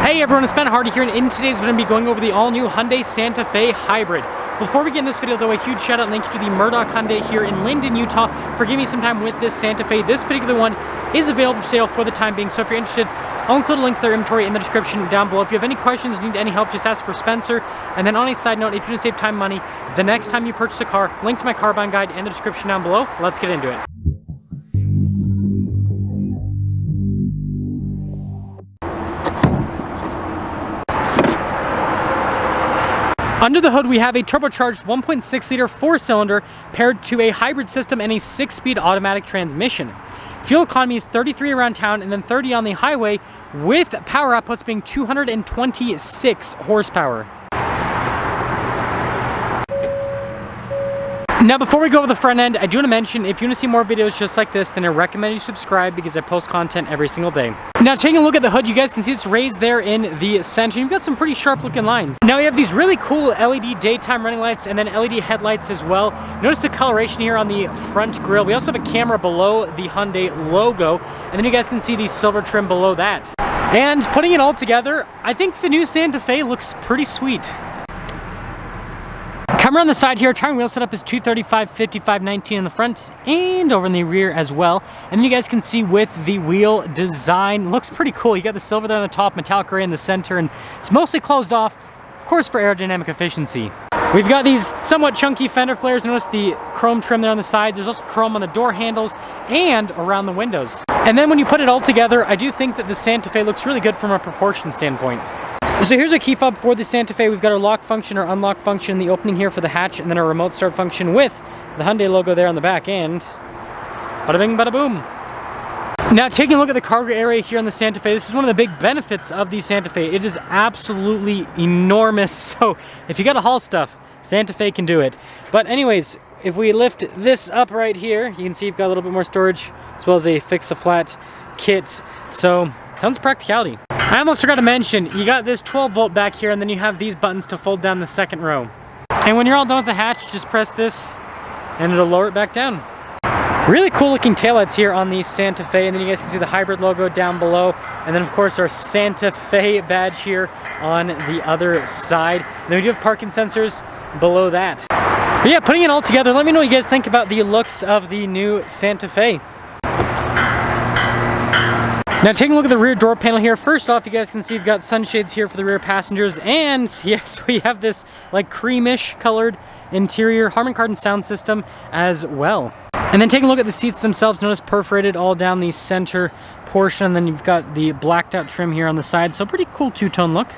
Hey everyone, it's Ben Hardy here, and in today's video, I'm going to be going over the all-new Hyundai Santa Fe Hybrid. Before we get in this video though, a huge shout out and thank you to the Murdoch Hyundai here in Linden, Utah for giving me some time with this Santa Fe. This particular one is available for sale for the time being, so if you're interested, I'll include a link to their inventory in the description down below. If you have any questions, need any help, just ask for Spencer. And then on a side note, if you want to save time and money, the next time you purchase a car, link to my car buying guide in the description down below. Let's get into it. Under the hood, we have a turbocharged 1.6-liter four-cylinder paired to a hybrid system and a 6-speed automatic transmission. Fuel economy is 33 around town and then 30 on the highway, with power outputs being 226 horsepower. Now, before we go over the front end, I do want to mention, if you want to see more videos just like this, then I recommend you subscribe because I post content every single day. Now, taking a look at the hood, you guys can see it's raised there in the center. You've got some pretty sharp looking lines. Now, we have these really cool LED daytime running lights and then LED headlights as well. Notice the coloration here on the front grille. We also have a camera below the Hyundai logo, and then you guys can see the silver trim below that. And putting it all together, I think the new Santa Fe looks pretty sweet. Camera on the side here, tire and wheel setup is 235, 55, 19 in the front and over in the rear as well. And then you guys can see with the wheel design, looks pretty cool. You got the silver there on the top, metallic gray in the center, and it's mostly closed off, of course, for aerodynamic efficiency. We've got these somewhat chunky fender flares. Notice the chrome trim there on the side. There's also chrome on the door handles and around the windows. And then when you put it all together, I do think that the Santa Fe looks really good from a proportion standpoint. So here's a key fob for the Santa Fe. We've got our lock function or unlock function in the opening here for the hatch, and then our remote start function with the Hyundai logo there on the back, and bada bing, bada boom. Now, taking a look at the cargo area here on the Santa Fe, this is one of the big benefits of the Santa Fe. It is absolutely enormous, so if you gotta haul stuff, Santa Fe can do it. But anyways, if we lift this up right here, you can see you've got a little bit more storage, as well as a fix-a-flat kit, so tons of practicality. I almost forgot to mention, you got this 12-volt back here, and then you have these buttons to fold down the second row. And when you're all done with the hatch, just press this, and it'll lower it back down. Really cool looking taillights here on the Santa Fe, and then you guys can see the hybrid logo down below, and then of course our Santa Fe badge here on the other side. And then we do have parking sensors below that. But yeah, putting it all together, let me know what you guys think about the looks of the new Santa Fe. Now, taking a look at the rear door panel here, first off, you guys can see you've got sunshades here for the rear passengers, and yes, we have this like creamish colored interior Harman Kardon sound system as well. And then taking a look at the seats themselves, notice perforated all down the center portion, and then you've got the blacked out trim here on the side, so pretty cool two-tone look.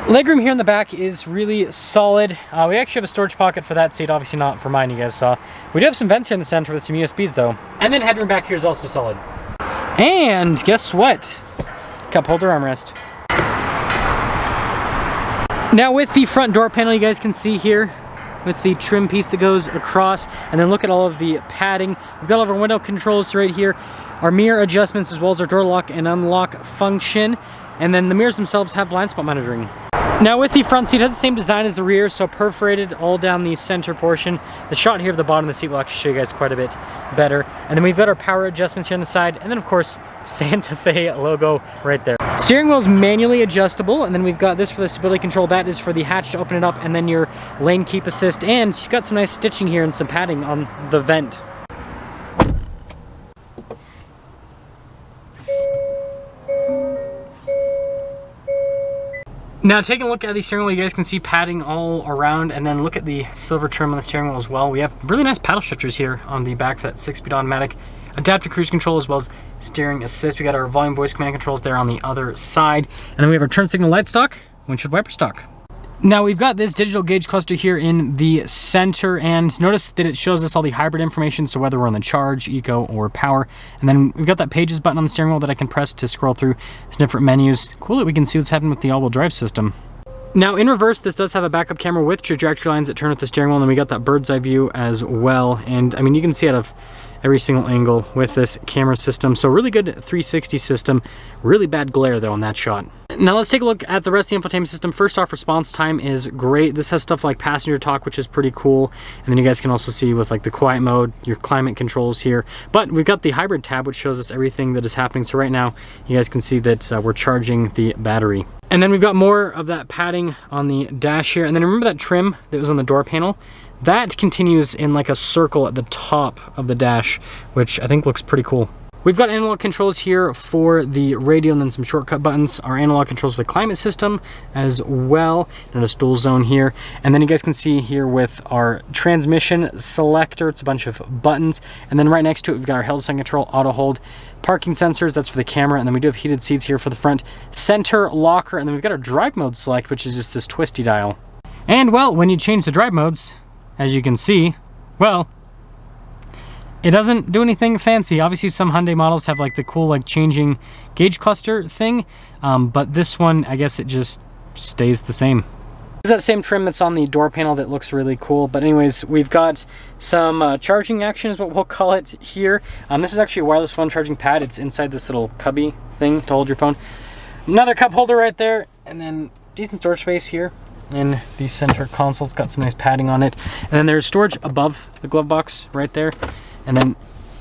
Legroom here in the back is really solid. We actually have a storage pocket for that seat, obviously not for mine, you guys saw. We do have some vents here in the center with some USBs though. And then headroom back here is also solid. And guess what? Cup holder armrest. Now with the front door panel, you guys can see here with the trim piece that goes across, and then look at all of the padding. We've got all of our window controls right here, our mirror adjustments, as well as our door lock and unlock function, and then the mirrors themselves have blind spot monitoring. Now with the front seat, it has the same design as the rear, so perforated all down the center portion. The shot here of the bottom of the seat will actually show you guys quite a bit better. And then we've got our power adjustments here on the side, and then of course, Santa Fe logo right there. Steering wheel is manually adjustable, and then we've got this for the stability control. That is for the hatch to open it up, and then your lane keep assist. And you've got some nice stitching here and some padding on the vent. Now, taking a look at the steering wheel, you guys can see padding all around, and then look at the silver trim on the steering wheel as well. We have really nice paddle shifters here on the back for that 6-speed automatic, adaptive cruise control, as well as steering assist. We got our volume voice command controls there on the other side, and then we have our turn signal light stock, windshield wiper stock. Now we've got this digital gauge cluster here in the center, and notice that it shows us all the hybrid information, so whether we're on the charge, eco, or power. And then we've got that pages button on the steering wheel that I can press to scroll through some different menus. Cool that we can see what's happening with the all-wheel drive system. Now in reverse, this does have a backup camera with trajectory lines that turn with the steering wheel, and then we got that bird's eye view as well. And I mean, you can see out of every single angle with this camera system. So really good 360 system. Really bad glare though on that shot. Now let's take a look at the rest of the infotainment system. First off, response time is great. This has stuff like passenger talk, which is pretty cool. And then you guys can also see with like the quiet mode, your climate controls here. But we've got the hybrid tab, which shows us everything that is happening. So right now, you guys can see that we're charging the battery. And then we've got more of that padding on the dash here. And then remember that trim that was on the door panel? That continues in like a circle at the top of the dash, which I think looks pretty cool. We've got analog controls here for the radio and then some shortcut buttons. Our analog controls for the climate system as well. And a dual zone here. And then you guys can see here with our transmission selector, it's a bunch of buttons. And then right next to it, we've got our hill descent control, auto hold, parking sensors, that's for the camera. And then we do have heated seats here for the front, center locker. And then we've got our drive mode select, which is just this twisty dial. And well, when you change the drive modes, as you can see, well, it doesn't do anything fancy. Obviously, some Hyundai models have like the cool like changing gauge cluster thing, but this one, I guess it just stays the same. It's that same trim that's on the door panel that looks really cool. But anyways, we've got some charging action is what we'll call it here. This is actually a wireless phone charging pad. It's inside this little cubby thing to hold your phone. Another cup holder right there, and then decent storage space here. In the center console, it's got some nice padding on it. And then there's storage above the glove box right there. And then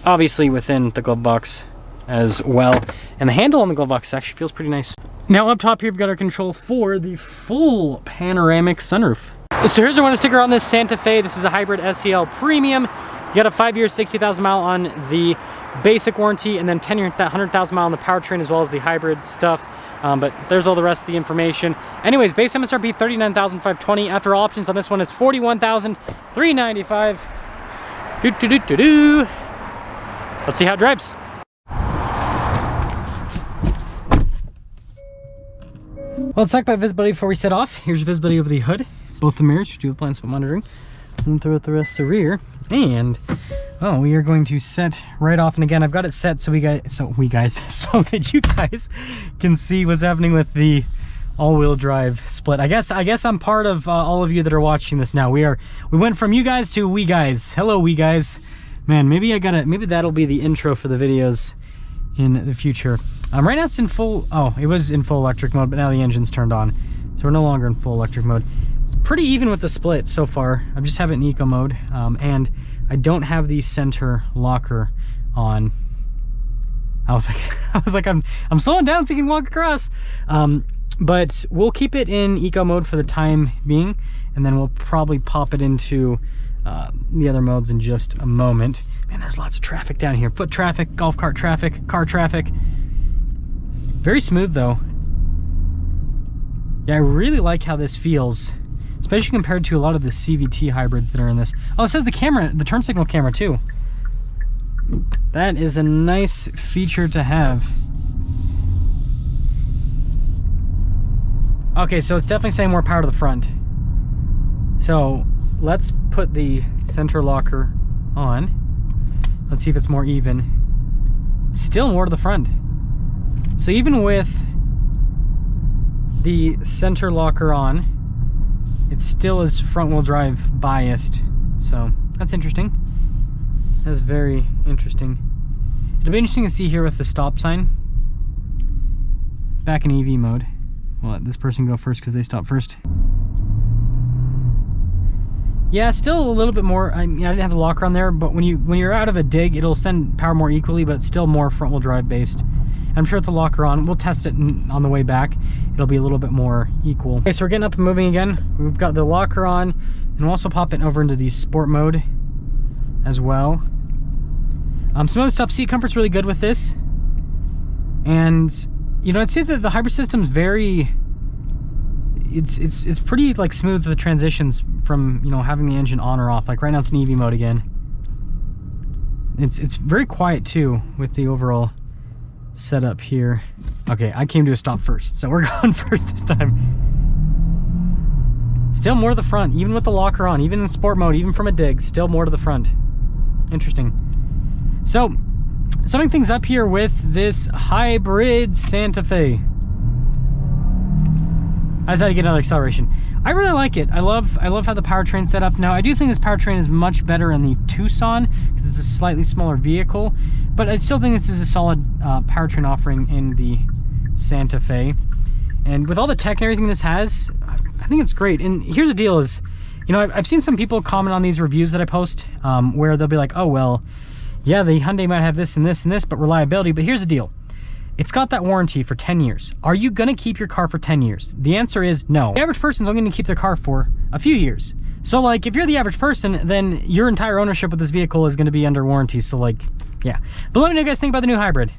obviously within the glove box as well. And the handle on the glove box actually feels pretty nice. Now up top here, we've got our control for the full panoramic sunroof. So here's our window sticker on this Santa Fe. This is a hybrid SEL Premium. You got a 5-year, 60,000 mile on the basic warranty, and then 10-year, 100,000 mile on the powertrain, as well as the hybrid stuff. But there's all the rest of the information. Anyways, base MSRP $39,520. After all options on this one is $41,395. Let's see how it drives. Well, let's talk about visibility before we set off. Here's visibility over the hood, both the mirrors, do the blind spot monitoring, and throughout the rest of the rear. And oh, we are going to set right off. And again, I've got it set so so that you guys can see what's happening with the all-wheel drive split. I guess I'm part of all of you that are watching this now. We went from you guys to we guys. Hello, we guys. Man, maybe that'll be the intro for the videos in the future. Right now it's in full, it was in full electric mode, but now the engine's turned on. So we're no longer in full electric mode. It's pretty even with the split so far. I just have it in eco mode, and I don't have the center locker on. I was like, I'm slowing down so you can walk across. But we'll keep it in eco mode for the time being, and then we'll probably pop it into the other modes in just a moment. Man, there's lots of traffic down here. Foot traffic, golf cart traffic, car traffic. Very smooth though. Yeah, I really like how this feels, especially compared to a lot of the CVT hybrids that are in this. Oh, it says the camera, the turn signal camera too. That is a nice feature to have. Okay, so it's definitely saying more power to the front. So let's put the center locker on. Let's see if it's more even. Still more to the front. So even with the center locker on, it still is front wheel drive biased. So that's interesting. That's very interesting. It'll be interesting to see here with the stop sign. Back in EV mode. We'll let this person go first because they stopped first. Yeah, still a little bit more. I mean, I didn't have the locker on there, but when you're out of a dig, it'll send power more equally, but it's still more front wheel drive based. I'm sure with the locker on, we'll test it on the way back. It'll be a little bit more equal. Okay, so we're getting up and moving again. We've got the locker on, and we'll also pop it over into the sport mode as well. Some of the stuff, seat comfort's really good with this. And you know, I'd say that the hybrid system's very, it's pretty like smooth, the transitions from, you know, having the engine on or off. Like right now it's in EV mode again. It's very quiet too with the overall setup here. Okay, I came to a stop first, so we're going first this time. Still more to the front, even with the locker on, even in sport mode, even from a dig, still more to the front. Interesting. So, summing things up here with this hybrid Santa Fe. I decided to get another acceleration. I really like it. I love how the powertrain's set up. Now, I do think this powertrain is much better in the Tucson because it's a slightly smaller vehicle, but I still think this is a solid powertrain offering in the Santa Fe. And with all the tech and everything this has, I think it's great. And here's the deal is, you know, I've seen some people comment on these reviews that I post where they'll be like, oh, well, yeah, the Hyundai might have this and this and this, but reliability. But here's the deal. It's got that warranty for 10 years. Are you gonna keep your car for 10 years? The answer is no. The average person's only gonna keep their car for a few years. So like, if you're the average person, then your entire ownership of this vehicle is gonna be under warranty. So like, yeah. But let me know what you guys think about the new hybrid.